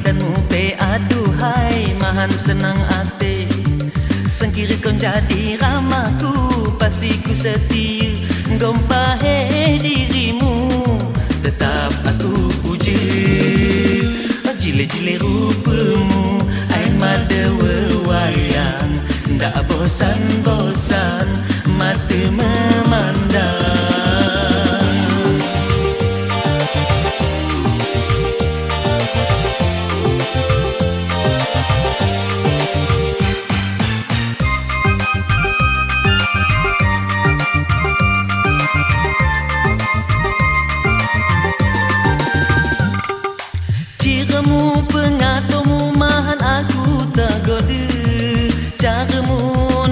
dan mupe aduhai mahan senang hati. Sengkira kau jadi ramaku, pasti ku setia gompahe dirimu. Tetap aku puji jile-jile rupamu, air mata wewayang, tak bosan-bosan mata memandang. Ciramu, pengatumu, mahan aku tak goda. Caramu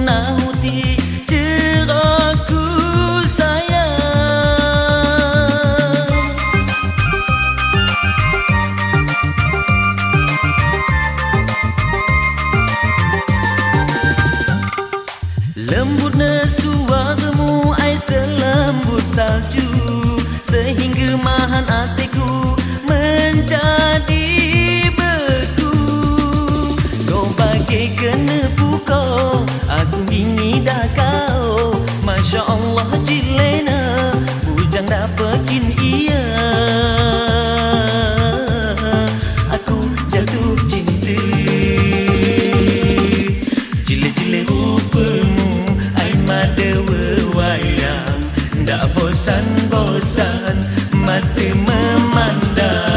nahuti ceraku sayang. Lembutnya suaramu, ai selembut salju, sehingga mahan hatiku menjadi beku. Kau bagai kena pukau, aku ini dah kau. Masya Allah jilena, bujang dapetin ia. Aku jatuh cinta, jile-jile rupamu, air mata wewayang, tak bosan-bosan mata memandang.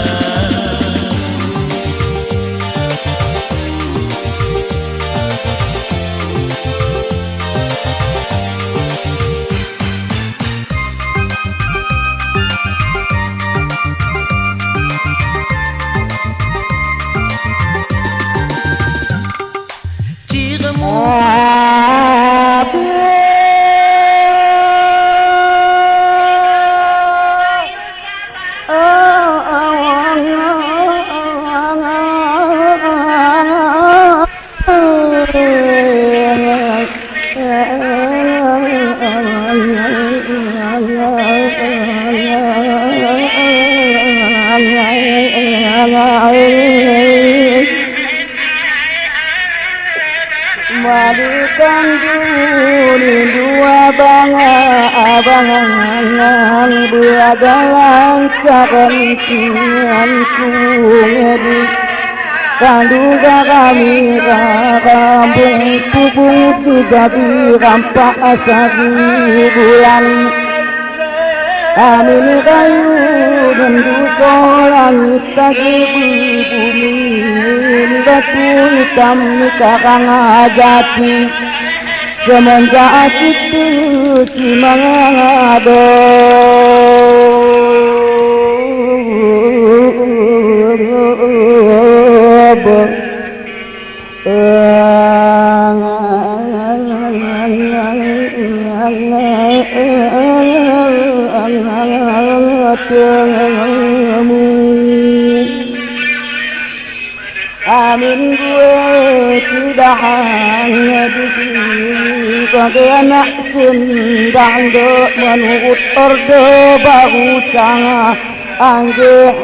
Madukan duri dua abangan beradalan kebencianku ngedi. Kanduga kami rambung tubuh jadi rampak asari bulan. Amin kayu dan dukolan tagi bumi, batu hitam karang jati. Semenjak itu cimangado Amin gue tidak hanya di sini, sebagai anak sendang dek menurut orde baru sangat anggih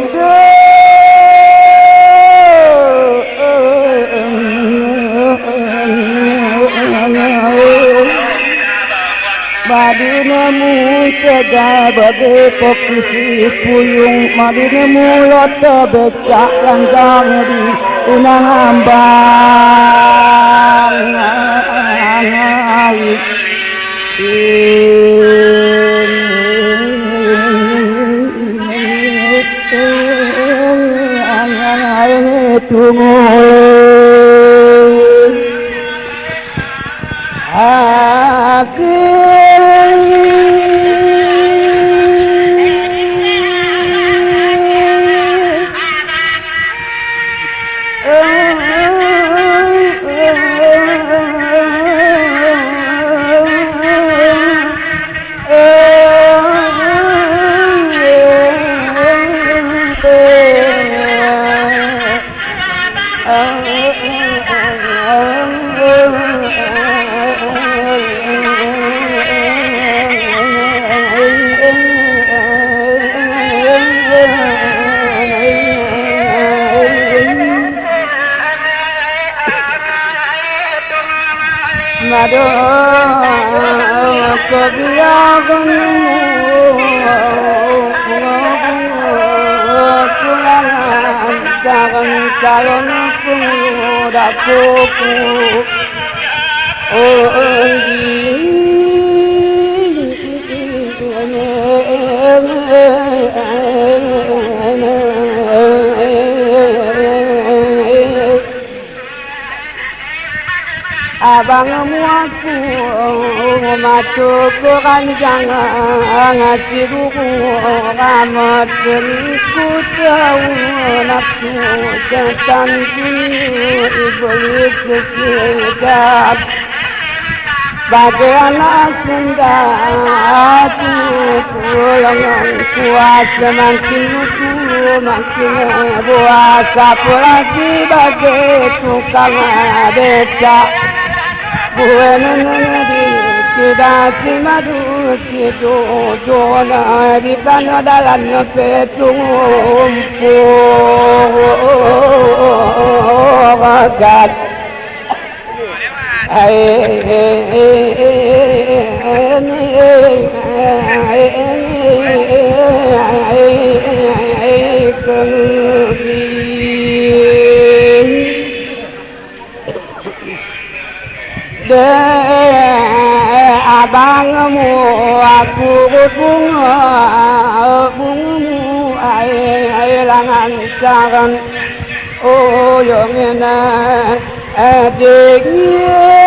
Madinamu cegah bagai posisi puyung, Madinamu lote becak langgang di unang ambang. kebiakan pulangan jangan calon pemuda kuku abang muaku masuk ke ranjangan hatiku ramat beriku tahu nafsu setan kini iblis sekitar bagai anak sendiri pulangan kuasa makin lucu makin puasa lagi bagai tukang becak buana tidak madu itu zona di tanah dalam petung gagal abangmu aku bungamu ay langan saran oh yongena adiknya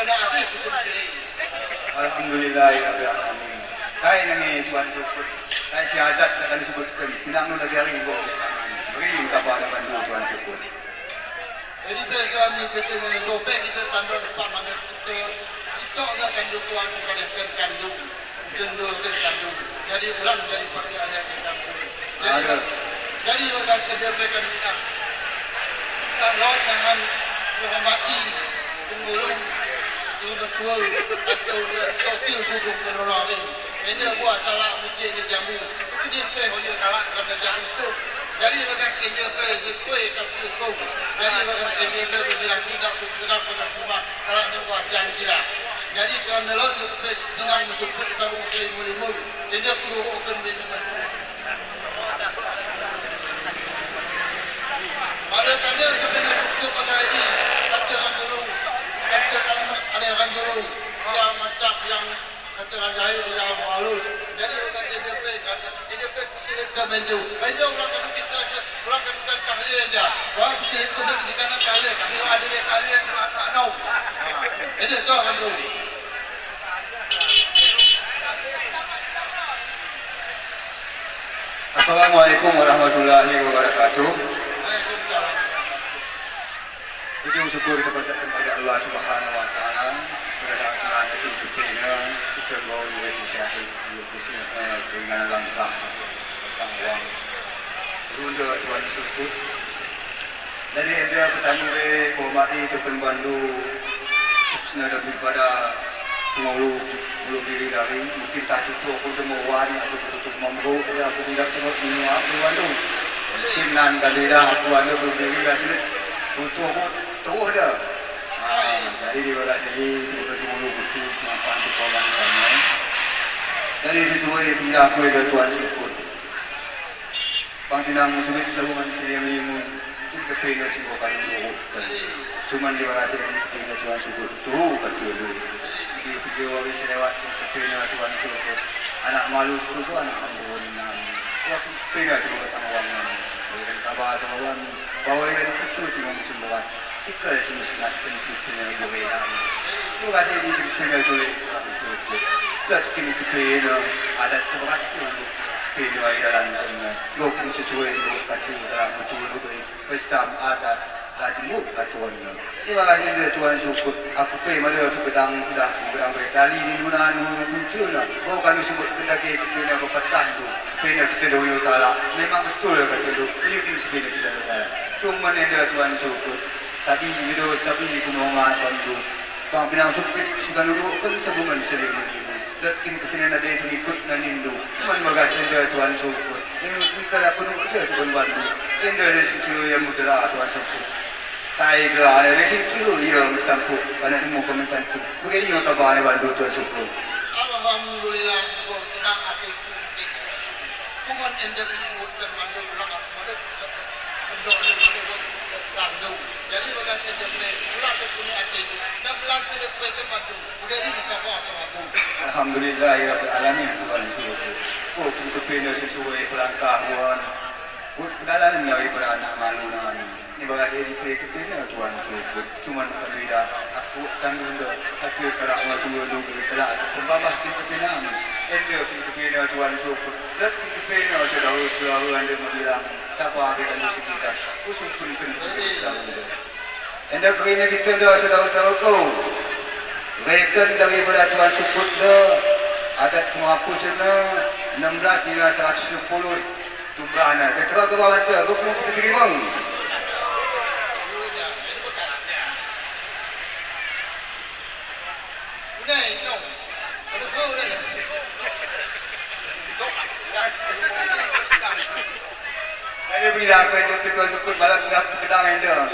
kena habis betul betul. Alhamdulillahirrahmanirrahim. Kaya nangi Tuhan syukur. Kaya si Azad nak kami sebutkan. Pinang nu lagi hari ibu. Beri kabar dan bantu Tuhan syukur. Jadi suami kesini lopek kita tanda depan mana kita tak kandung Tuhan kepada kandung. Jendul kandung. Jadi ulang dari parti ayat kandung. Jadi berkasih dia berikan kita. Kita lawan dengan menghormati pengulung betul atau sotil hukum penolong ini. Ini buat salah mungkin dia jambu. Dia pay hanya kalah kerana jambu tu. Jadi berkasih dia pay sesuai kat hukum. Jadi berkasih dia pay berjalan tidak bergerak pada rumah kalau dia buat janji lah. Jadi kerana lawan dia pay dengan mesuput sabung selimu-limu. Dia perlu hukum dengan pada tanda sebenarnya cukup pada ini katakan dulu ada yang dulu yang macam yang katakan jahil yang halus jadi orang EDP silakan maju orang kita orang kita tahlil dia orang silakan di kanan tahlil kami ada di kalian tak tahu ini soal dulu. Assalamualaikum warahmatullahi wabarakatuh. Puji syukur kepada Allah Subhanahu wa taala berdasarkan itu kita bawa dari syahid dengan langkah tanggung runda Tuhan syukur. Dari dia bertanya hormati Tuan Bandu khususnya daripada pengulu diri dari mungkin tak cukup untuk mewani atau untuk mampu ada aku tidak tengok minum aku Bandu mungkin nan kali dah aku ada berdiri dari untuk tahu dah. Jadi di bawah sini kita dulu betul mampan di kawasan kami. Dari sesuai pindah aku ada Tuhan syukur. Panggilan muslim semua manusia yang limun kita pilih semua kali dulu. Cuma di bawah sini kita Tuhan syukur tu betul dulu. Di video habis lewat kita pilih Tuhan syukur. Anak malu tu anak kandung nami. Waktu pilih juga tanggung nami. Dengan kabar tanggung bahawa yang itu cuma semua sikap semestinya tentunya berbeza. Terima kasih di sini oleh Rasul. Ketika kita ada terus pilih dalam lokasi sesuai lokasi dalam betul bersam ada rajin aturan. Terima kasih Tuhan syukur. Aku pergi mana aku pedang sudah berang kali ini nuna muncul. Bukan disebut kita kita berpatah tu. Pilih kita dulu salah. Memang betul kata tu. Ini kita tidak salah. Cuma ada Tuhan syukur. Tapi video tapi di kumongan Bandu. Kau pinang supit sudah dulu kan sebelum sering ini. Dan kita ada ikut dan Hindu. Cuma bagasi ada Tuhan syukur. Ini kita dah penuh saja Tuhan Bandu. Ini ada situ yang mudah Tuhan syukur. Tiger ada situ yang tampuk. Karena semua komentar tu. Begini yang kabar Bandu Tuhan syukur. Alhamdulillah kau sedang hati. Cuma anda disebut dan Bandu ulang pada Bandu. Jadi bagasi dia ulang ke punya hati. 16 dia ke Bandu. Jadi kita bawa sama tu. Alhamdulillahirabbil alamin Tuhan syukur. Oh kita pilih sesuai pelangkah Tuhan. Dalam dari beranak malu nami. Ini bagasi kita Tuhan syukur. Cuma berbeda. Aku tanggung dah. Tapi kalau aku dulu kalau sebabah kita nami. Enda kita pilih Tuhan syukur. Dan kita pilih saudara-saudara anda bilang siapa kita mesti kita. Usul pun kita. Anda pilih kita dah saudara-saudara kau. Rekan daripada Tuhan syukur dah. Adat menghapusnya 16 hingga 110 jumlahnya. Ketua ke bawah tu, aku pun kita terima. Saya bilang kerja ketua syukur balak dah kedang anda.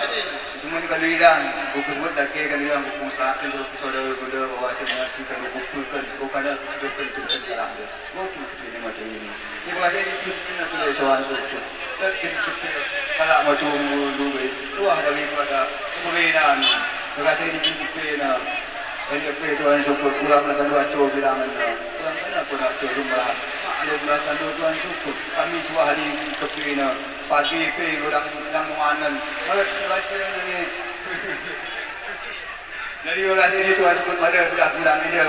Cuma kalau hilang, buku buat lagi kalau hilang buku sahaja untuk saudara-saudara bawa semasa kalau buku kan bukan ada sudah itu terang. Buku ini macam ini. Ini bahasa ini kita tulis soal syukur. Dan kita kalau macam dulu luar daripada kemuliaan. Bahasa ini kita NDP Tuhan syukur pulang melakukan dua tu bilangan pulang mana pun nak tu rumah maklum melakukan Tuhan syukur kami dua hari kepina pagi pe orang menganan malah bahasa ini Jadi orang sini tuan sebut pada budak-budak ni dia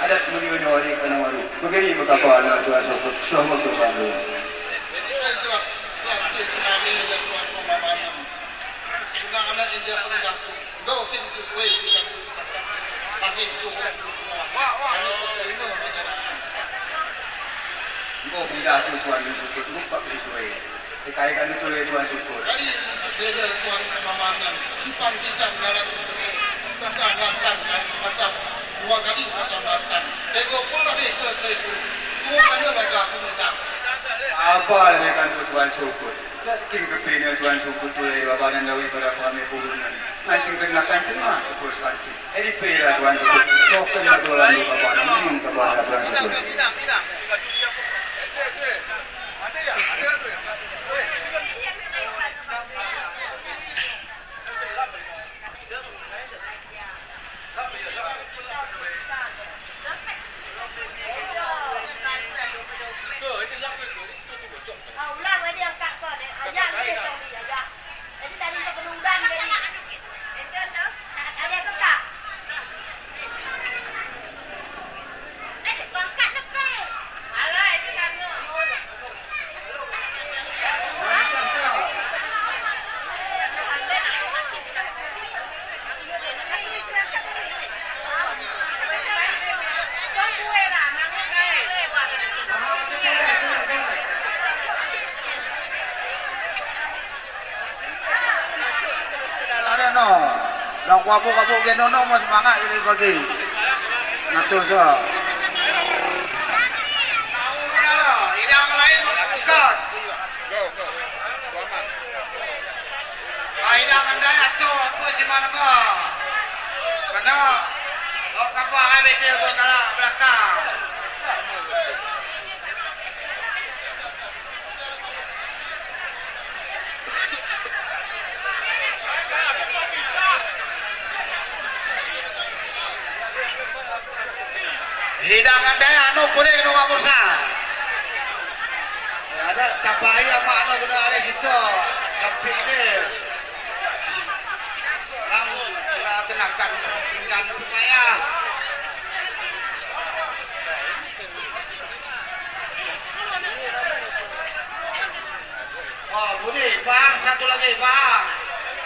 adat menyono di kena malu. Begini betapa anak tuan sebut semua tu baru. Jadi kan sebab dia senang dia tuan pemahaman. Senang anak yang dia pernah tu. Go king sesuai dengan kesempatan. Pagi tu kan. Kami terima penjelasan. Go pindah tu tuan sebut lupa sesuai. Dikaikan itu oleh tuan sebut. Jadi beda tuan pemahaman. Simpan pisang dalam pasang lantan kan pasang 2 kali pasang lantan. Tengok pun lagi ke itu. Tu mana mereka aku minta. Apa lebih kan tuan sebut? King kepingin tuan sebut tu oleh babanan dawi pada kami purunan. Nanti kenakan semua sebut sekali. Jadi pera tuan sebut. Sokan matulan di babanan minum kepada tuan sebut. Tidak. Ada ya? Dah kapuk-kapuk gen nono mas semangat jadi pagi. Ngatur sah. Tahu mana? Yang lain bukan. Aida andai atau apa sih mana kau? Karena kau kapal hai betul kau kalah belakang. Hidangan daya anu kuning nu ngapursa. Ada tambahi apa anu kena ada situ. Samping dia. Lang sudah kenakan pinggan supaya. Oh, Budi, Pak, satu lagi, Pak.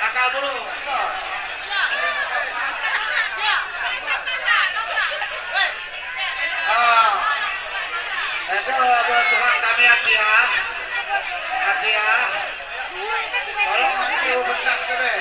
Nakal dulu. Tuh. Itu buat tukang kami hati ya. Tolong nanti bentas dulu.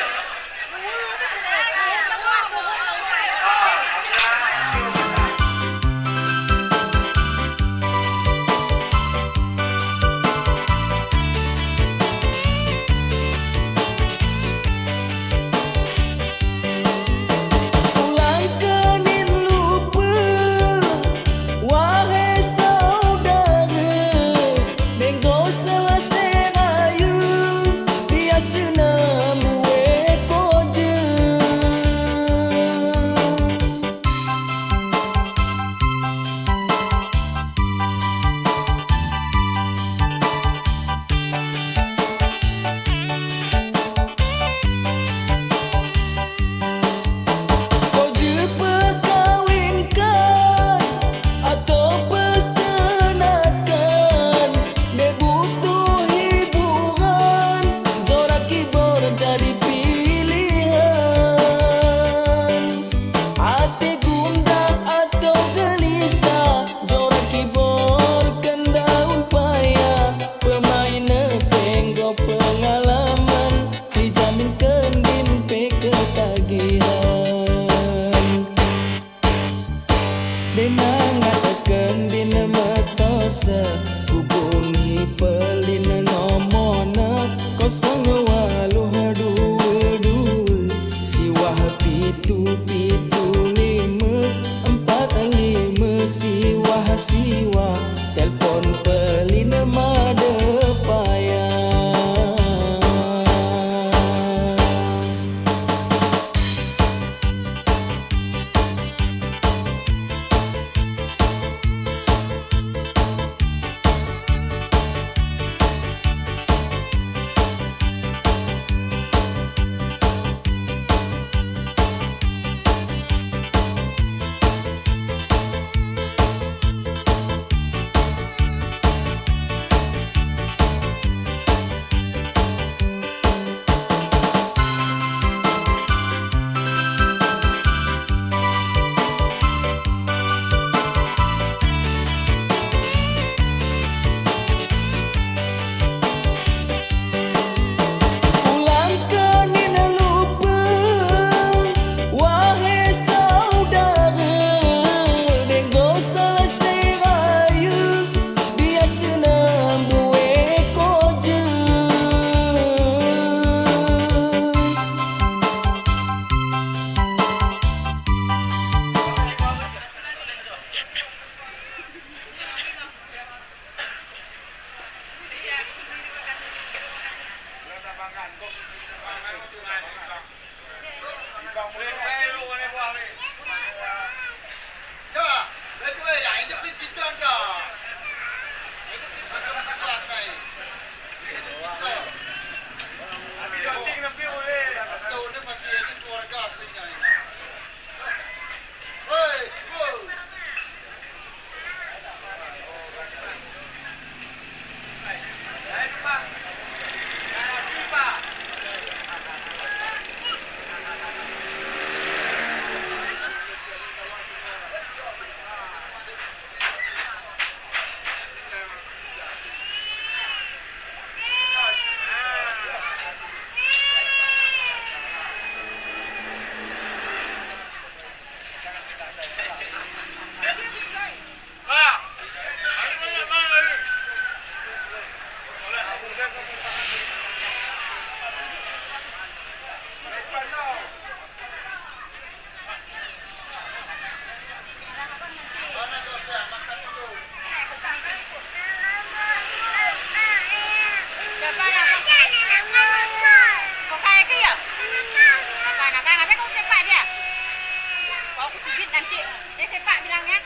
nanti. Sepak bilangnya.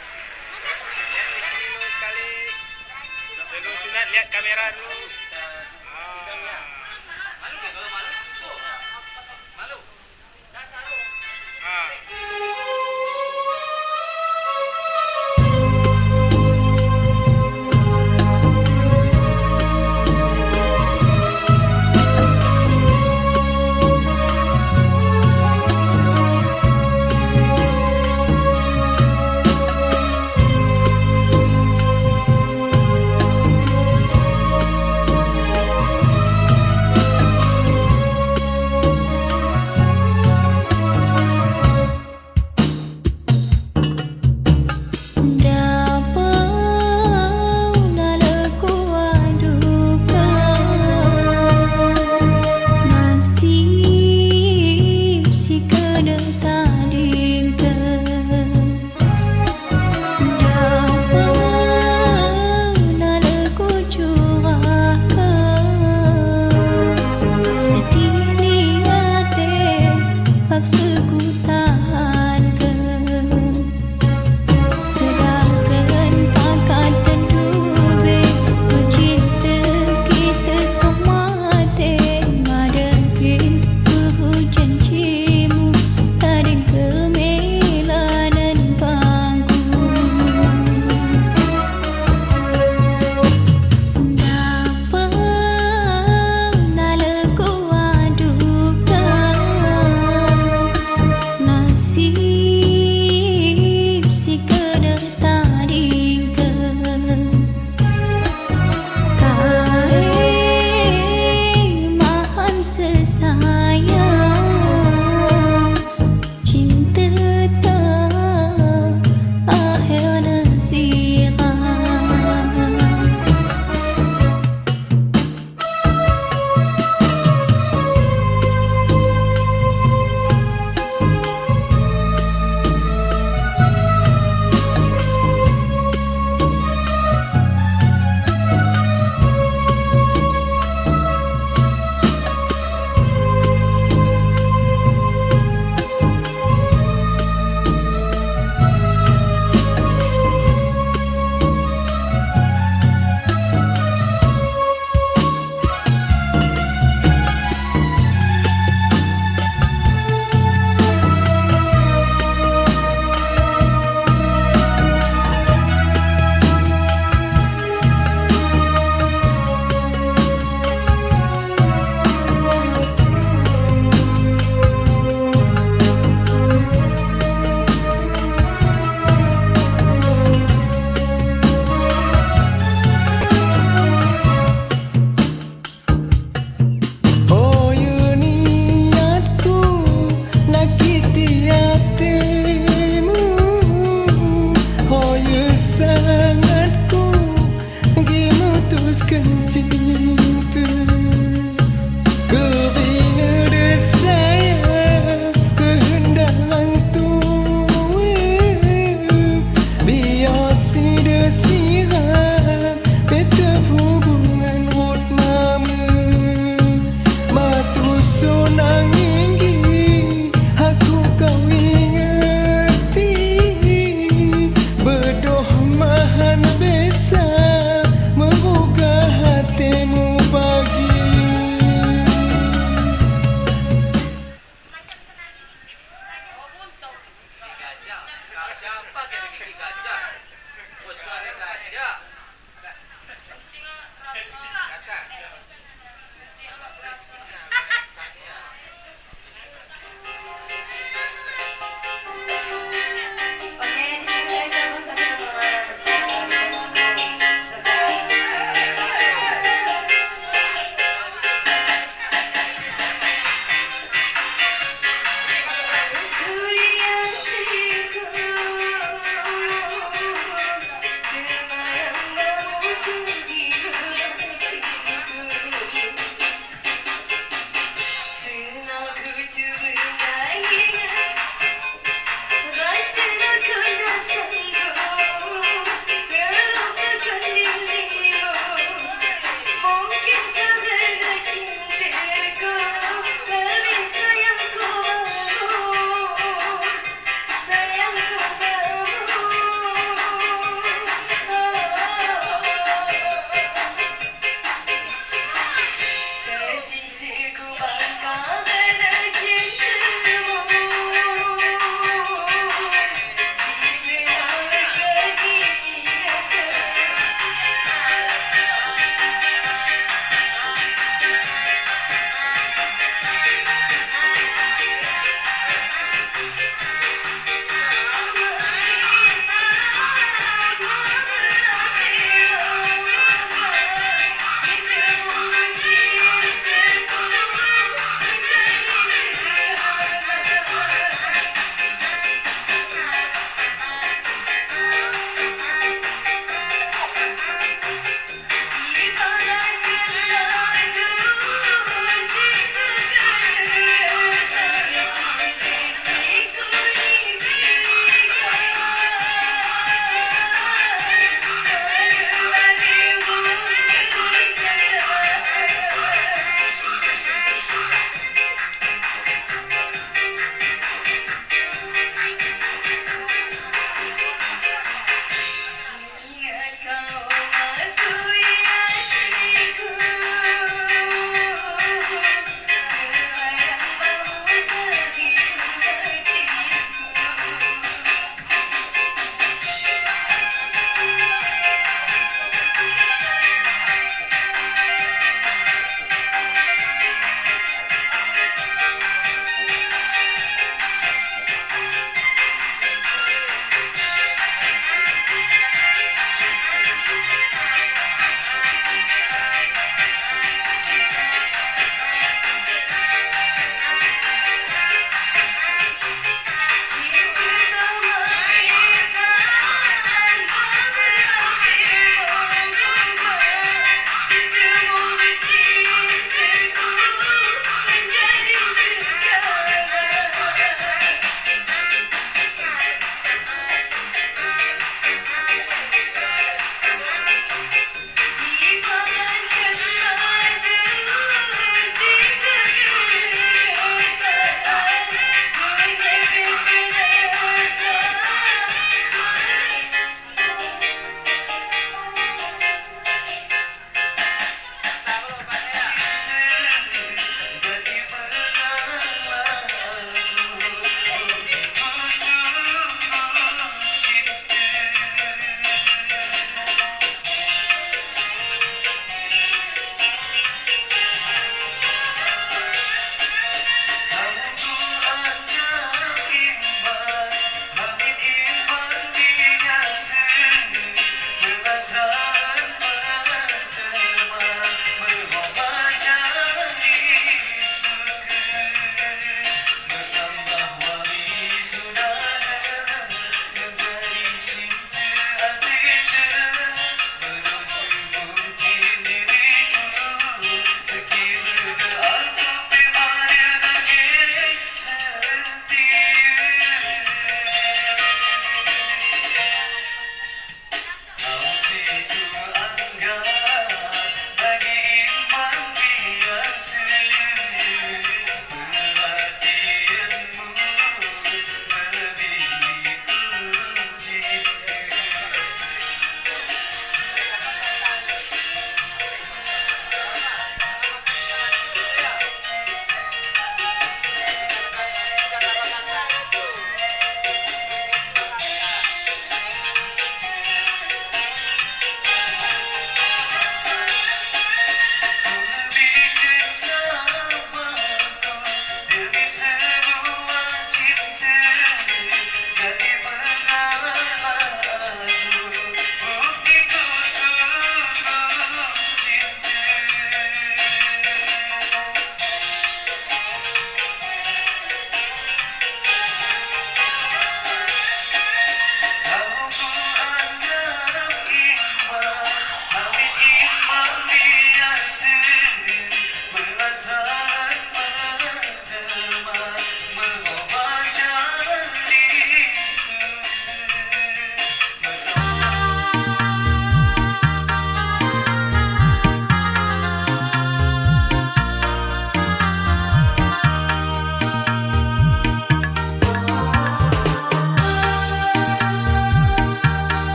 Lihat di sini dulu sekali. Sebelum sunat lihat kamera dulu. Malu nggak kalau malu? Tuh. Malu. Dah sarung. Siapa yang gigi gajah? Bos suara gajah.